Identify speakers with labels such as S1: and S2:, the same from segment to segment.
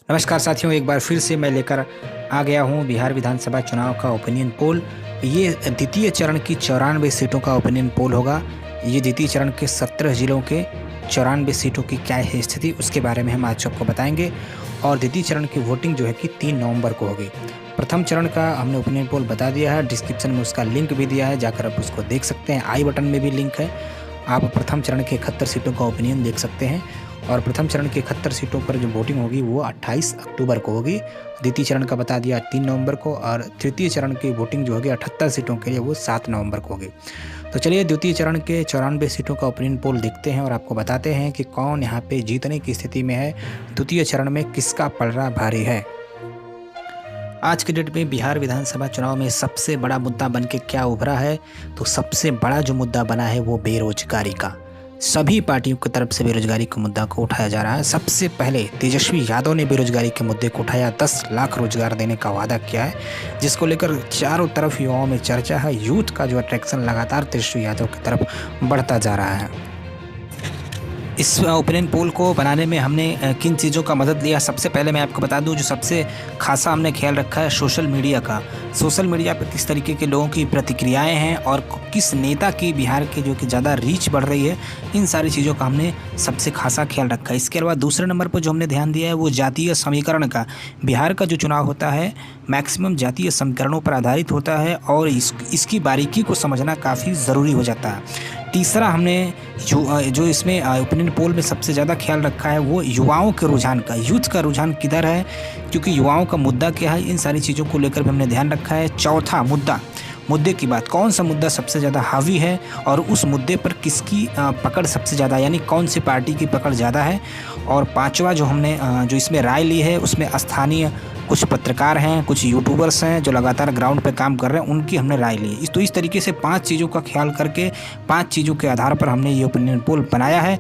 S1: नमस्कार साथियों, एक बार फिर से मैं लेकर आ गया हूं बिहार विधानसभा चुनाव का ओपिनियन पोल। ये द्वितीय चरण की 94 सीटों का ओपिनियन पोल होगा। ये द्वितीय चरण के 17 जिलों के 94 सीटों की क्या है स्थिति, उसके बारे में हम आज आपको बताएंगे। और द्वितीय चरण की वोटिंग जो है कि 3 नवंबर को होगी। प्रथम चरण का हमने ओपिनियन पोल बता दिया है, डिस्क्रिप्शन में उसका लिंक भी दिया है, जाकर आप उसको देख सकते हैं। आई बटन में भी लिंक है, आप प्रथम चरण के 71 सीटों का ओपिनियन देख सकते हैं। और प्रथम चरण के 71 सीटों पर जो वोटिंग होगी वो 28 अक्टूबर को होगी। द्वितीय चरण का बता दिया 3 नवंबर को, और तृतीय चरण की वोटिंग जो होगी 78 सीटों के लिए वो 7 नवंबर को होगी। तो चलिए द्वितीय चरण के 94 सीटों का ओपिनियन पोल देखते हैं और आपको बताते हैं कि कौन यहाँ पे जीतने की स्थिति में है, द्वितीय चरण में किसका पलड़ा भारी है। आज के डेट में बिहार विधानसभा चुनाव में सबसे बड़ा मुद्दा बन के क्या उभरा है, तो सबसे बड़ा जो मुद्दा बना है वो बेरोजगारी का। सभी पार्टियों की तरफ से बेरोजगारी के मुद्दा को उठाया जा रहा है। सबसे पहले तेजस्वी यादव ने बेरोजगारी के मुद्दे को उठाया, 10 लाख रोजगार देने का वादा किया है, जिसको लेकर चारों तरफ युवाओं में चर्चा है। यूथ का जो अट्रैक्शन लगातार तेजस्वी यादव की तरफ बढ़ता जा रहा है। इस ओपिनियन पोल को बनाने में हमने किन चीज़ों का मदद लिया, सबसे पहले मैं आपको बता दूं, जो सबसे खासा हमने ख्याल रखा है सोशल मीडिया का। सोशल मीडिया पर किस तरीके के लोगों की प्रतिक्रियाएं हैं और किस नेता की बिहार के जो कि ज़्यादा रीच बढ़ रही है, इन सारी चीज़ों का हमने सबसे खासा ख्याल रखा है। इसके अलावा दूसरे नंबर पर जो हमने ध्यान दिया है वो जातीय समीकरण का। बिहार का जो चुनाव होता है मैक्सिमम जातीय समीकरणों पर आधारित होता है और इसकी बारीकी को समझना काफ़ी ज़रूरी हो जाता है। तीसरा हमने जो इसमें ओपिनियन पोल में सबसे ज़्यादा ख्याल रखा है वो युवाओं के रुझान का। यूथ का रुझान किधर है, क्योंकि युवाओं का मुद्दा क्या है, इन सारी चीज़ों को लेकर भी हमने ध्यान रखा है। चौथा मुद्दे की बात, कौन सा मुद्दा सबसे ज़्यादा हावी है और उस मुद्दे पर किसकी पकड़ सबसे ज़्यादा, यानी कौन सी पार्टी की पकड़ ज़्यादा है। और पांचवा जो हमने जो इसमें राय ली है उसमें स्थानीय कुछ पत्रकार हैं, कुछ यूट्यूबर्स हैं जो लगातार ग्राउंड पे काम कर रहे हैं, उनकी हमने राय ली है। तो इस तरीके से 5 चीज़ों का ख्याल करके 5 चीज़ों के आधार पर हमने ये ओपिनियन पोल बनाया है।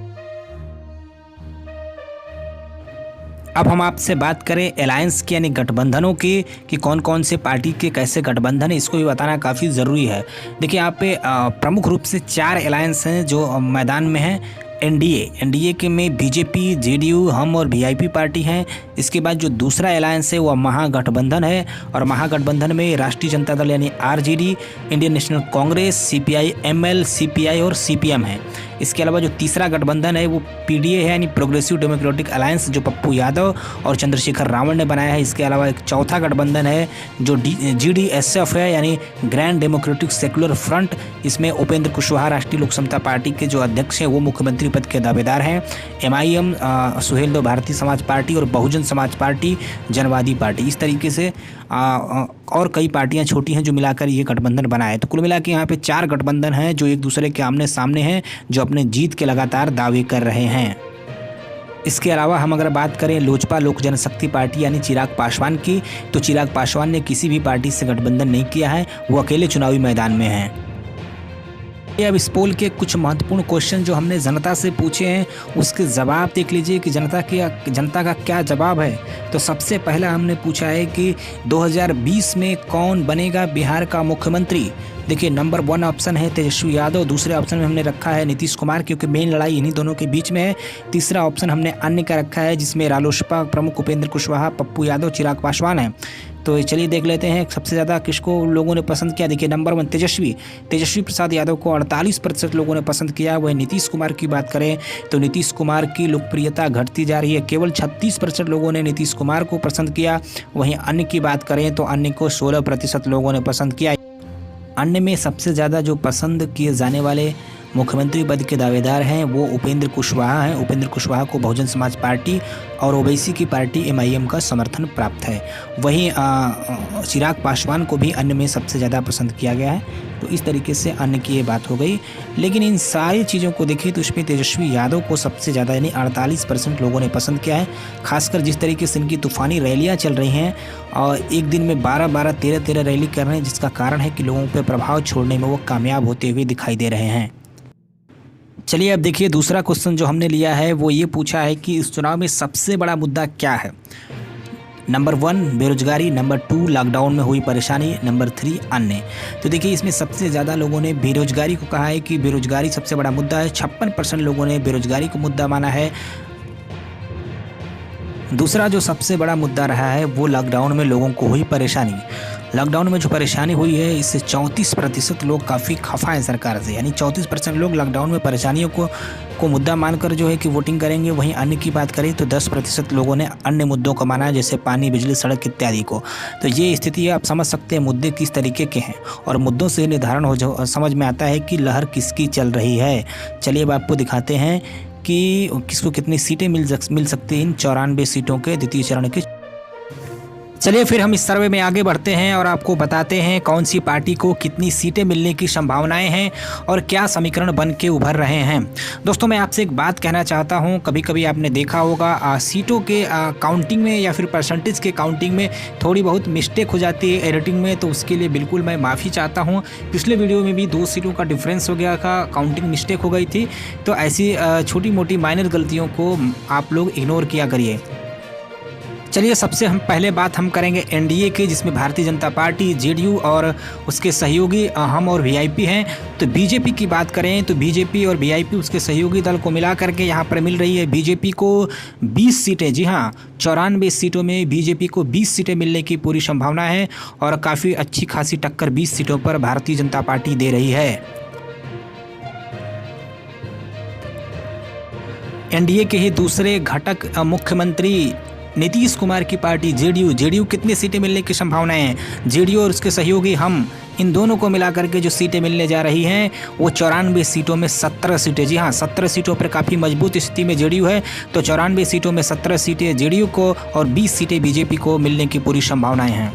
S1: अब हम आपसे बात करें अलायंस की, यानी गठबंधनों की, कि कौन कौन से पार्टी के कैसे गठबंधन है, इसको भी बताना काफ़ी ज़रूरी है। देखिए यहाँ पे प्रमुख रूप से 4 अलायंस हैं जो मैदान में हैं। एनडीए के में बीजेपी, जेडीयू, हम और वीआईपी पार्टी हैं। इसके बाद जो दूसरा अलायंस है वो महागठबंधन है, और महागठबंधन में राष्ट्रीय जनता दल यानी RJD, Indian national Congress, CPI ML, CPI और सीपीएम है। इसके अलावा जो तीसरा गठबंधन है वो पीडीए है, यानी प्रोग्रेसिव डेमोक्रेटिक अलायंस, जो पप्पू यादव और चंद्रशेखर रावण ने बनाया है। इसके अलावा एक चौथा गठबंधन है जो जीडीएसएफ है, यानी ग्रैंड डेमोक्रेटिक सेकुलर फ्रंट। इसमें उपेंद्र कुशवाहा राष्ट्रीय लोक समता पार्टी के जो अध्यक्ष हैं वो मुख्यमंत्री पद के दावेदार हैं। एमआईएम सुहेलदेव भारतीय समाज पार्टी और बहुजन समाज पार्टी जनवादी पार्टी, इस तरीके से और कई पार्टियां छोटी हैं जो मिलाकर ये गठबंधन बना है। तो कुल मिला के यहाँ पे 4 गठबंधन हैं जो एक दूसरे के आमने सामने हैं, जो अपने जीत के लगातार दावे कर रहे हैं। इसके अलावा हम अगर बात करें लोजपा लोक जनशक्ति पार्टी यानी चिराग पासवान की, तो चिराग पासवान ने किसी भी पार्टी से गठबंधन नहीं किया है, वो अकेले चुनावी मैदान में हैं। अब इस पोल के कुछ महत्वपूर्ण क्वेश्चन जो हमने जनता से पूछे हैं उसके जवाब देख लीजिए कि जनता का क्या जवाब है। तो सबसे पहला हमने पूछा है कि 2020 में कौन बनेगा बिहार का मुख्यमंत्री। देखिए नंबर 1 ऑप्शन है तेजस्वी यादव, दूसरे ऑप्शन में हमने रखा है नीतीश कुमार, क्योंकि मेन लड़ाई इन्हीं दोनों के बीच में है। तीसरा ऑप्शन हमने अन्य का रखा है, जिसमें रालोसपा प्रमुख उपेंद्र कुशवाहा, पप्पू यादव, चिराग पासवान है। तो चलिए देख लेते हैं सबसे ज़्यादा किसको लोगों ने पसंद किया। देखिए नंबर 1 तेजस्वी प्रसाद यादव को 48% लोगों ने पसंद किया। वह नीतीश कुमार की बात करें तो नीतीश कुमार की लोकप्रियता घटती जा रही है, केवल 36% लोगों ने नीतीश कुमार को पसंद किया। वहीं अन्य की बात करें तो अन्य को 16% लोगों ने पसंद किया। अन्य में सबसे ज़्यादा जो पसंद किए जाने वाले मुख्यमंत्री पद के दावेदार हैं वो उपेंद्र कुशवाहा हैं। उपेंद्र कुशवाहा को बहुजन समाज पार्टी और ओवैसी की पार्टी एमआईएम का समर्थन प्राप्त है। वहीं चिराग पासवान को भी अन्य में सबसे ज़्यादा पसंद किया गया है। तो इस तरीके से अन्य की ये बात हो गई। लेकिन इन सारी चीज़ों को देखिए तो इसमें तेजस्वी यादव को सबसे ज़्यादा यानी 48% लोगों ने पसंद किया है। खासकर जिस तरीके से इनकी तूफ़ानी रैलियाँ चल रही हैं और एक दिन में 12-12, 13-13 रैली कर रहे हैं, जिसका कारण है कि लोगों पर प्रभाव छोड़ने में वो कामयाब होते हुए दिखाई दे रहे हैं। चलिए अब देखिए दूसरा क्वेश्चन जो हमने लिया है वो ये पूछा है कि इस चुनाव में सबसे बड़ा मुद्दा क्या है। नंबर 1 बेरोजगारी, नंबर 2 लॉकडाउन में हुई परेशानी, नंबर 3 अन्य। तो देखिए इसमें सबसे ज़्यादा लोगों ने बेरोजगारी को कहा है कि बेरोजगारी सबसे बड़ा मुद्दा है। 56% लोगों ने बेरोजगारी को मुद्दा माना है। दूसरा जो सबसे बड़ा मुद्दा रहा है वो लॉकडाउन में लोगों को हुई परेशानी। लॉकडाउन में जो परेशानी हुई है इससे 34% लोग काफ़ी खफा हैं सरकार से, यानी 34% लोग लॉकडाउन में परेशानियों को मुद्दा मानकर जो है कि वोटिंग करेंगे। वहीं अन्य की बात करें तो 10% लोगों ने अन्य मुद्दों को माना, जैसे पानी, बिजली, सड़क इत्यादि को। तो ये स्थिति आप समझ सकते हैं मुद्दे किस तरीके के हैं, और मुद्दों से निर्धारण समझ में आता है कि लहर किसकी चल रही है। चलिए अब आपको दिखाते हैं कि किसको कितनी सीटें मिल सकती हैं इन 94 सीटों के द्वितीय चरण के। चलिए फिर हम इस सर्वे में आगे बढ़ते हैं और आपको बताते हैं कौन सी पार्टी को कितनी सीटें मिलने की संभावनाएं हैं और क्या समीकरण बन के उभर रहे हैं। दोस्तों मैं आपसे एक बात कहना चाहता हूं, कभी कभी आपने देखा होगा सीटों के काउंटिंग में या फिर परसेंटेज के काउंटिंग में थोड़ी बहुत मिस्टेक हो जाती है एडिटिंग में, तो उसके लिए बिल्कुल मैं माफ़ी चाहता हूँ। पिछले वीडियो में भी 2 सीटों का डिफरेंस हो गया था, काउंटिंग मिस्टेक हो गई थी। तो ऐसी छोटी मोटी माइनर गलतियों को आप लोग इग्नोर किया करिए। चलिए सबसे हम पहले बात हम करेंगे एनडीए की, जिसमें भारतीय जनता पार्टी, जेडीयू और उसके सहयोगी हम और वीआईपी हैं। तो बीजेपी की बात करें तो बीजेपी और वीआईपी उसके सहयोगी दल को मिला करके यहाँ पर मिल रही है बीजेपी को 20 सीटें। जी हाँ, 94 सीटों में बीजेपी को 20 सीटें मिलने की पूरी संभावना है और काफ़ी अच्छी खासी टक्कर 20 सीटों पर भारतीय जनता पार्टी दे रही है। एनडीए के ही दूसरे घटक मुख्यमंत्री नीतीश कुमार की पार्टी जेडीयू कितनी सीटें मिलने की संभावनाएं हैं। जेडीयू और उसके सहयोगी हम, इन दोनों को मिलाकर के जो सीटें मिलने जा रही हैं वो 94 सीटों में 17 सीटें। जी हाँ, 17 सीटों पर काफ़ी मजबूत स्थिति में जेडीयू है। तो 94 सीटों में 17 सीटें जेडीयू को और 20 सीटें बीजेपी को मिलने की पूरी संभावनाएं हैं।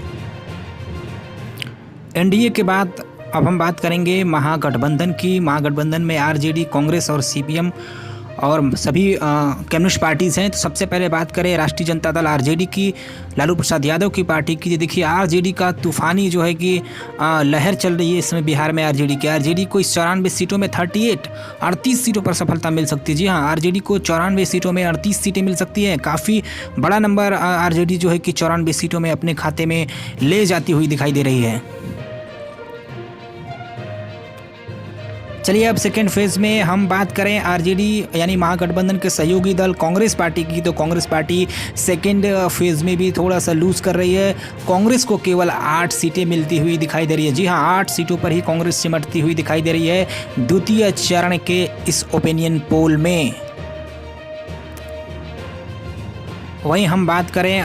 S1: एनडीए के बाद अब हम बात करेंगे महागठबंधन की। महागठबंधन में आरजेडी, कांग्रेस और सीपीएम और सभी कम्युनिस्ट पार्टीज़ हैं। तो सबसे पहले बात करें राष्ट्रीय जनता दल आरजेडी की, लालू प्रसाद यादव की पार्टी की। देखिए आरजेडी का तूफानी जो है कि लहर चल रही है इसमें बिहार में। आरजेडी को इस 94 सीटों में 38 सीटों पर सफलता मिल सकती है। जी हाँ, आरजेडी को 94 सीटों में 38 सीटें मिल सकती है। काफ़ी बड़ा नंबर आरजेडी जो है कि 94 सीटों में अपने खाते में ले जाती हुई दिखाई दे रही है। चलिए अब सेकेंड फेज़ में हम बात करें आरजेडी यानी महागठबंधन के सहयोगी दल कांग्रेस पार्टी की। तो कांग्रेस पार्टी सेकेंड फेज़ में भी थोड़ा सा लूज़ कर रही है। कांग्रेस को केवल 8 सीटें मिलती हुई दिखाई दे रही है। जी हाँ, 8 सीटों पर ही कांग्रेस सिमटती हुई दिखाई दे रही है द्वितीय चरण के इस ओपिनियन पोल में। वहीं हम बात करें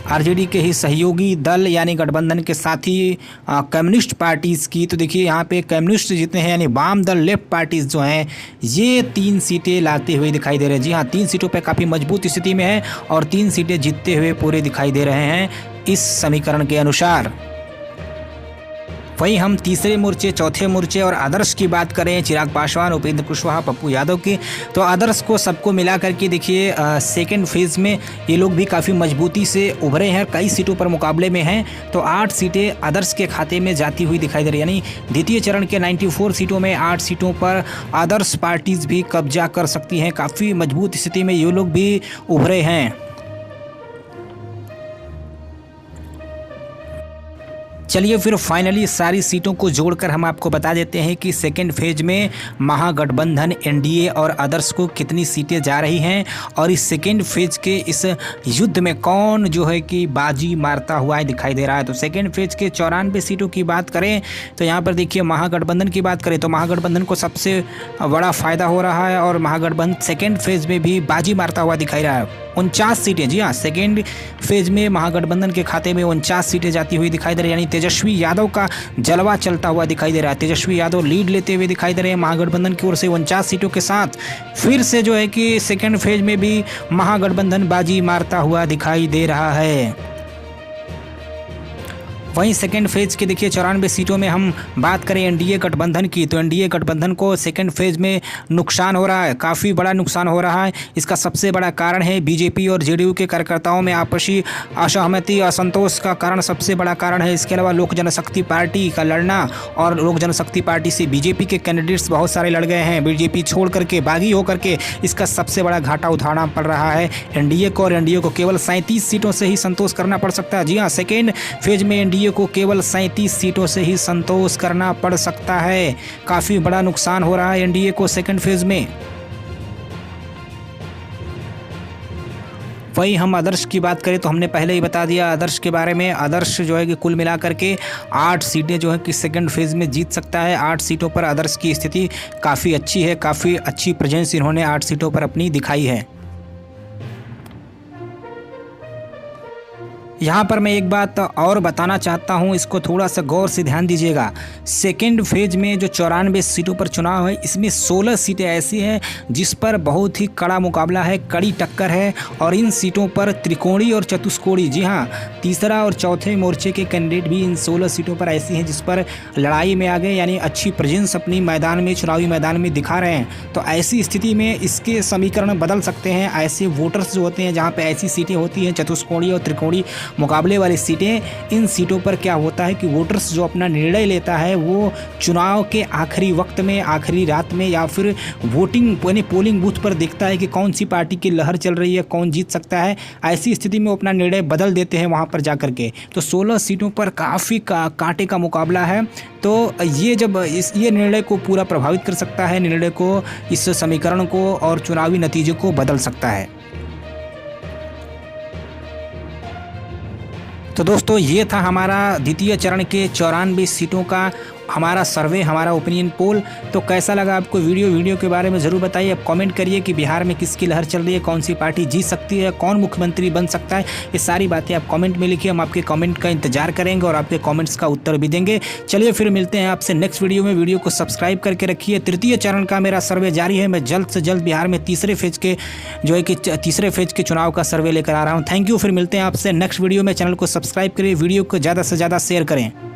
S1: आरजेडी के ही सहयोगी दल यानी गठबंधन के साथी कम्युनिस्ट पार्टीज़ की। तो देखिए यहाँ पे कम्युनिस्ट जितने हैं यानी वाम दल, लेफ्ट पार्टीज़ जो हैं, ये 3 सीटें लाते हुए दिखाई दे रहे हैं। जी हाँ, 3 सीटों पे काफ़ी मजबूत स्थिति में है और 3 सीटें जीतते हुए पूरे दिखाई दे रहे हैं इस समीकरण के अनुसार। वहीं हम तीसरे मोर्चे, चौथे मोर्चे और आदर्श की बात करें, चिराग पासवान, उपेंद्र कुशवाहा, पप्पू यादव की। तो आदर्श को सबको मिला करके देखिए सेकेंड फेज़ में ये लोग भी काफ़ी मजबूती से उभरे हैं, कई सीटों पर मुकाबले में हैं। तो 8 सीटें आदर्श के खाते में जाती हुई दिखाई दे रही है, यानी द्वितीय चरण के 94 सीटों में 8 सीटों पर आदर्श पार्टीज़ भी कब्जा कर सकती हैं। काफ़ी मजबूत स्थिति में ये लोग भी उभरे हैं। चलिए फिर फाइनली सारी सीटों को जोड़कर हम आपको बता देते हैं कि सेकेंड फेज में महागठबंधन, एनडीए और आदर्श को कितनी सीटें जा रही हैं और इस सेकेंड फेज के इस युद्ध में कौन जो है कि बाजी मारता हुआ दिखाई दे रहा है। तो सेकेंड फेज के 94 सीटों की बात करें तो यहाँ पर देखिए महागठबंधन की बात करें तो महागठबंधन को सबसे बड़ा फ़ायदा हो रहा है और महागठबंधन सेकेंड फेज में भी बाजी मारता हुआ दिखाई रहा है। 49 सीटें, जी हाँ, सेकेंड फेज में महागठबंधन के खाते में 49 सीटें जाती हुई दिखाई दे रही है, यानी तेजस्वी यादव का जलवा चलता हुआ दिखाई दे रहा है। तेजस्वी यादव लीड लेते हुए दिखाई दे रहे हैं महागठबंधन की ओर से 49 सीटों के साथ। फिर से जो है कि सेकेंड फेज में भी महागठबंधन बाजी मारता हुआ दिखाई दे रहा है। वहीं सेकेंड फेज के देखिए 94 सीटों में हम बात करें एनडीए गठबंधन की तो एनडीए गठबंधन को सेकेंड फेज में नुकसान हो रहा है, काफ़ी बड़ा नुकसान हो रहा है। इसका सबसे बड़ा कारण है बीजेपी और जेडीयू के कार्यकर्ताओं में आपसी असहमति, असंतोष का कारण सबसे बड़ा कारण है। इसके अलावा लोक जनशक्ति पार्टी का लड़ना और लोक जनशक्ति पार्टी से बीजेपी के कैंडिडेट्स बहुत सारे लड़ गए हैं, बीजेपी छोड़ करके बागी होकर के, इसका सबसे बड़ा घाटा उठाना पड़ रहा है एनडीए को। और एनडीए को केवल 37 सीटों से ही संतोष करना पड़ सकता है। जी हाँ, सेकेंड फेज में एनडीए को केवल 37 सीटों से ही संतोष करना पड़ सकता है। काफी बड़ा नुकसान हो रहा है एनडीए को सेकंड फेज में। वही हम आदर्श की बात करें तो हमने पहले ही बता दिया आदर्श के बारे में। आदर्श जो है कि कुल मिलाकर के 8 सीटें जो है कि सेकंड फेज़ में जीत सकता है। 8 सीटों पर आदर्श की स्थिति काफ़ी अच्छी है, काफ़ी अच्छी प्रेजेंस इन्होंने 8 सीटों पर अपनी दिखाई है। यहाँ पर मैं एक बात और बताना चाहता हूँ, इसको थोड़ा सा गौर से ध्यान दीजिएगा। सेकेंड फेज में जो 94 सीटों पर चुनाव है, इसमें 16 सीटें ऐसी हैं जिस पर बहुत ही कड़ा मुकाबला है, कड़ी टक्कर है। और इन सीटों पर त्रिकोणी और चतुष्कोणी, जी हाँ, तीसरा और चौथे मोर्चे के कैंडिडेट भी इन 16 सीटों पर ऐसी हैं जिस पर लड़ाई में आ गए, यानी अच्छी प्रेजेंस अपनी मैदान में, चुनावी मैदान में दिखा रहे हैं। तो ऐसी स्थिति में इसके समीकरण बदल सकते हैं। ऐसे वोटर्स जो होते हैं जहाँ पर ऐसी सीटें होती हैं चतुष्कोणी और त्रिकोणी मुकाबले वाली सीटें, इन सीटों पर क्या होता है कि वोटर्स जो अपना निर्णय लेता है वो चुनाव के आखिरी वक्त में, आखिरी रात में, या फिर वोटिंग यानी पोलिंग बूथ पर देखता है कि कौन सी पार्टी की लहर चल रही है, कौन जीत सकता है। ऐसी स्थिति में वो अपना निर्णय बदल देते हैं वहाँ पर जाकर के। तो 16 सीटों पर काफ़ी कांटे का मुकाबला है। तो ये जब ये निर्णय को पूरा प्रभावित कर सकता है, निर्णय को, इस समीकरण को और चुनावी नतीजे को बदल सकता है। तो दोस्तों, ये था हमारा द्वितीय चरण के 94 सीटों का हमारा सर्वे, हमारा ओपिनियन पोल। तो कैसा लगा आपको वीडियो के बारे में ज़रूर बताइए। आप कमेंट करिए कि बिहार में किसकी लहर चल रही है, कौन सी पार्टी जीत सकती है, कौन मुख्यमंत्री बन सकता है। ये सारी बातें आप कमेंट में लिखिए, हम आपके कमेंट का इंतजार करेंगे और आपके कमेंट्स का उत्तर भी देंगे। चलिए फिर मिलते हैं आपसे नेक्स्ट वीडियो में। वीडियो को सब्सक्राइब करके रखिए। तृतीय चरण का मेरा सर्वे जारी है। मैं जल्द से जल्द बिहार में तीसरे फेज के चुनाव का सर्वे लेकर आ रहा हूँ। Thank you. फिर मिलते हैं आपसे नेक्स्ट वीडियो में। चैनल को सब्सक्राइब करिए, वीडियो को ज़्यादा से ज़्यादा शेयर करें।